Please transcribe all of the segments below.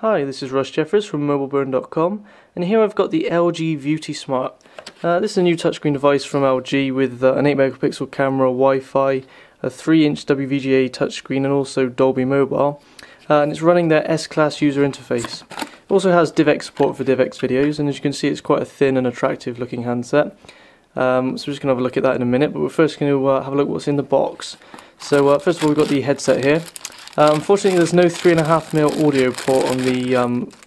Hi, this is Russ Jeffers from mobileburn.com, and here I've got the LG Viewty Smart. This is a new touchscreen device from LG with an 8 megapixel camera, Wi-Fi, a 3-inch WVGA touchscreen and also Dolby Mobile, and it's running their S-Class user interface. It also has DivX support for DivX videos, and as you can see it's quite a thin and attractive looking handset. So we're just going to have a look at that in a minute, but we're first going to have a look at what's in the box. So first of all we've got the headset here. Unfortunately there's no 3.5mm audio port on the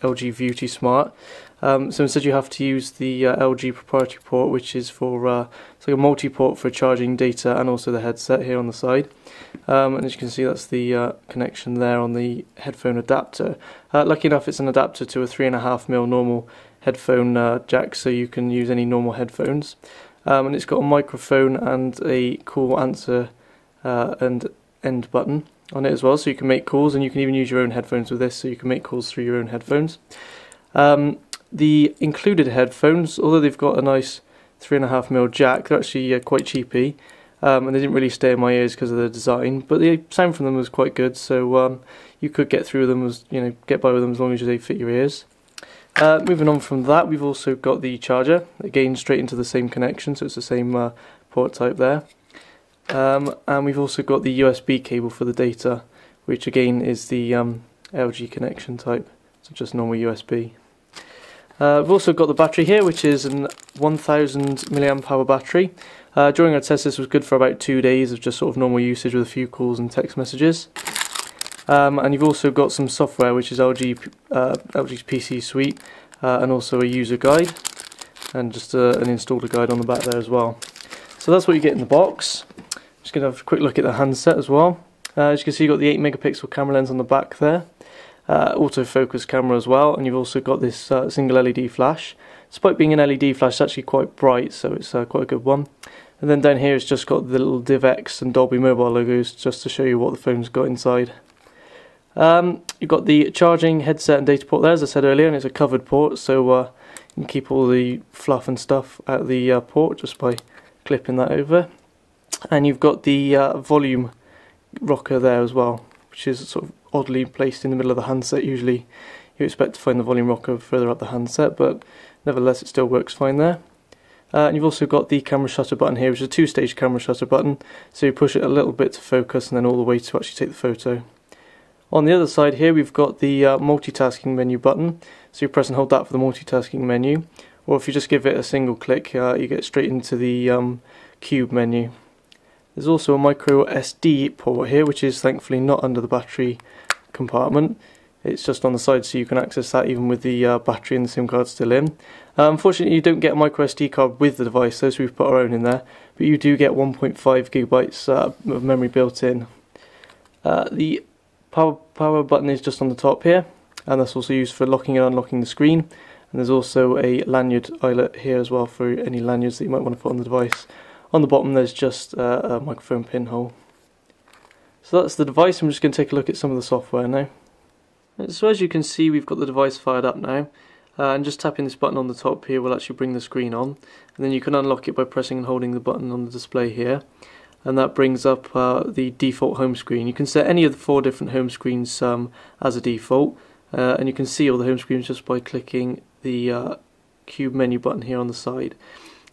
LG Viewty Smart, so instead you have to use the LG proprietary port, which is for it's like a multi-port for charging data and also the headset here on the side. And as you can see that's the connection there on the headphone adapter. Lucky enough it's an adapter to a 3.5mm normal headphone jack, so you can use any normal headphones. And it's got a microphone and a call answer and end button on it as well, so you can make calls, and you can even use your own headphones with this, so you can make calls through your own headphones. The included headphones, although they've got a nice 3.5mm jack, they're actually quite cheapy, and they didn't really stay in my ears because of the design, but the sound from them was quite good, so you could get through them, get by with them as long as they fit your ears. Moving on from that, we've also got the charger, again straight into the same connection, so it's the same port type there. And we've also got the USB cable for the data, which again is the LG connection type, so just normal USB. We've also got the battery here, which is an 1000 mAh battery. During our test this was good for about 2 days of just sort of normal usage with a few calls and text messages. And you've also got some software, which is LG's PC Suite, and also a user guide, and just an installer guide on the back there as well. So that's what you get in the box. Just going to have a quick look at the handset as well. As you can see, you've got the 8 megapixel camera lens on the back there, autofocus camera as well, and you've also got this single LED flash. Despite being an LED flash, it's actually quite bright, so it's quite a good one. And then down here it's just got the little DivX and Dolby Mobile logos, just to show you what the phone's got inside. You've got the charging headset and data port there, as I said earlier, and it's a covered port, so you can keep all the fluff and stuff out of the port just by clipping that over. And you've got the volume rocker there as well, which is sort of oddly placed in the middle of the handset. Usually you expect to find the volume rocker further up the handset, but nevertheless it still works fine there. And you've also got the camera shutter button here, which is a 2-stage camera shutter button, so you push it a little bit to focus and then all the way to actually take the photo. On the other side here we've got the multitasking menu button, so you press and hold that for the multitasking menu, or if you just give it a single click you get straight into the cube menu. There's also a micro SD port here, which is thankfully not under the battery compartment. It's just on the side, so you can access that even with the battery and the SIM card still in. Unfortunately you don't get a micro SD card with the device, so we've put our own in there, but you do get 1.5 gigabytes of memory built in. The power button is just on the top here, and that's also used for locking and unlocking the screen. And there's also a lanyard eyelet here as well for any lanyards that you might want to put on the device. On the bottom there's just a microphone pinhole. So that's the device. I'm just going to take a look at some of the software now. So as you can see we've got the device fired up now, and just tapping this button on the top here will actually bring the screen on, and then you can unlock it by pressing and holding the button on the display here, and that brings up the default home screen. You can set any of the 4 different home screens as a default, and you can see all the home screens just by clicking the cube menu button here on the side.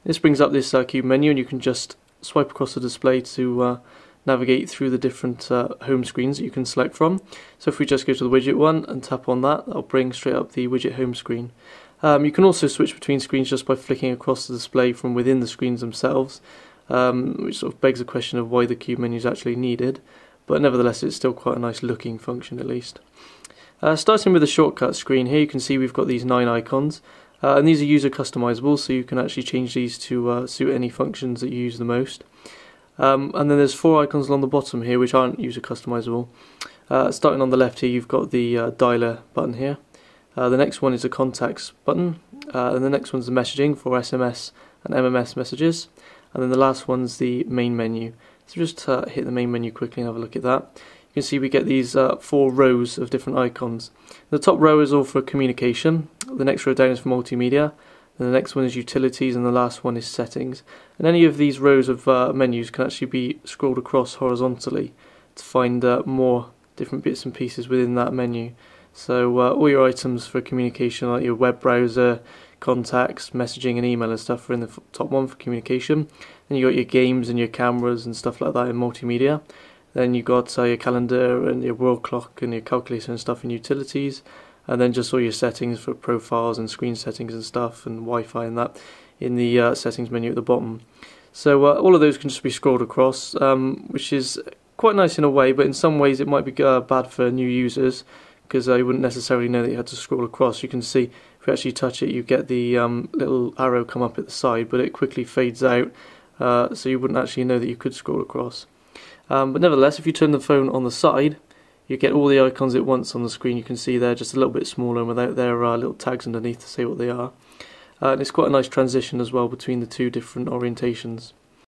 This brings up this cube menu, and you can just swipe across the display to navigate through the different home screens that you can select from. So if we just go to the widget one and tap on that, that'll bring straight up the widget home screen. You can also switch between screens just by flicking across the display from within the screens themselves, which sort of begs the question of why the cube menu is actually needed, but nevertheless it's still quite a nice looking function at least. Starting with the shortcut screen here, you can see we've got these 9 icons. And these are user customizable, so you can actually change these to suit any functions that you use the most. And then there's 4 icons along the bottom here which aren't user customizable. Starting on the left here you've got the dialer button here. The next one is the contacts button, and the next one's the messaging for SMS and MMS messages, and then the last one's the main menu. So just hit the main menu quickly and have a look at that. You can see we get these 4 rows of different icons. The top row is all for communication, the next row down is for multimedia, and the next one is utilities, and the last one is settings. And any of these rows of menus can actually be scrolled across horizontally to find more different bits and pieces within that menu. So all your items for communication, like your web browser, contacts, messaging and email and stuff, are in the top one for communication. Then you got your games and your cameras and stuff like that in multimedia. Then you got your calendar and your world clock and your calculator and stuff in utilities. And then just all your settings for profiles and screen settings and stuff and Wi-Fi and that in the settings menu at the bottom. So all of those can just be scrolled across, which is quite nice in a way, but in some ways it might be bad for new users, because you wouldn't necessarily know that you had to scroll across. You can see if you actually touch it, you get the little arrow come up at the side, but it quickly fades out, so you wouldn't actually know that you could scroll across. But nevertheless, if you turn the phone on the side, you get all the icons at once on the screen. You can see they're just a little bit smaller and without their little tags underneath to say what they are. And it's quite a nice transition as well between the two different orientations.